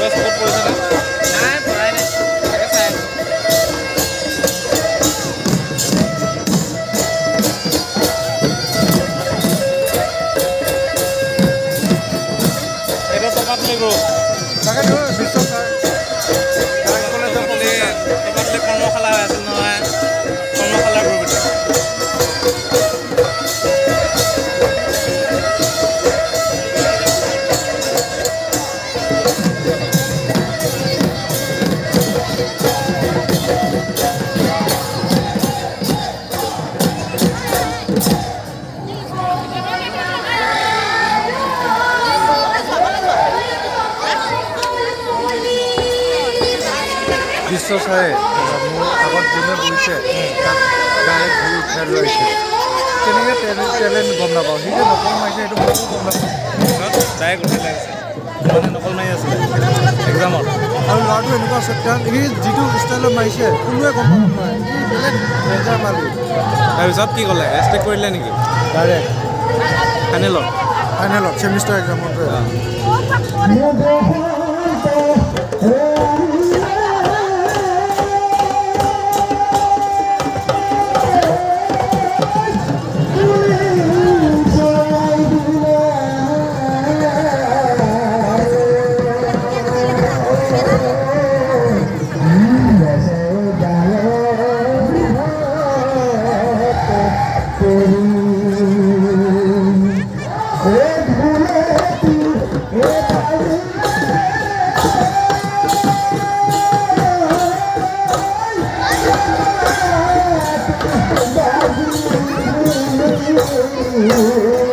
চকুত পৰিছে নে? নাই পৰাই নাই তাকে চাই আছোঁ। এইটো টপাত লাগিব তাকেতো বিশ্ব ছাৰ টপাতলি কৰ্মশালা হৈ আছিল নহয় কৰ্মশালা গ্ৰুপ এটা বিশ্ব ছাৰে মোৰ আগত যোনে বহিছে তাক ডাইৰেক্ট ঘূৰি উঠাই লৈ আহিছে কেনেকৈ টেলেণ্ট গম নাপাওঁ সি যে নকল মাৰিছে সেইটো মইও গম নাপাওঁ ডাইৰেক্ট উঠাই লাগিছে মানে নকল মাৰি আছিলে এক্সামত আৰু ল'ৰাটো এনেকুৱা আছে কাৰণ সি যিটো ষ্টাইলত মাৰিছে কোনোৱে গম পাব নোৱাৰে সি বেলেগ ডেঞ্জাৰ মাৰি তাৰপিছত কি ক'লে ৰেষ্ট্ৰিক্ট কৰিলে নেকি ডাইৰেক্ট ফাইনেলত ছেমিষ্টাৰ এক্সামত Oh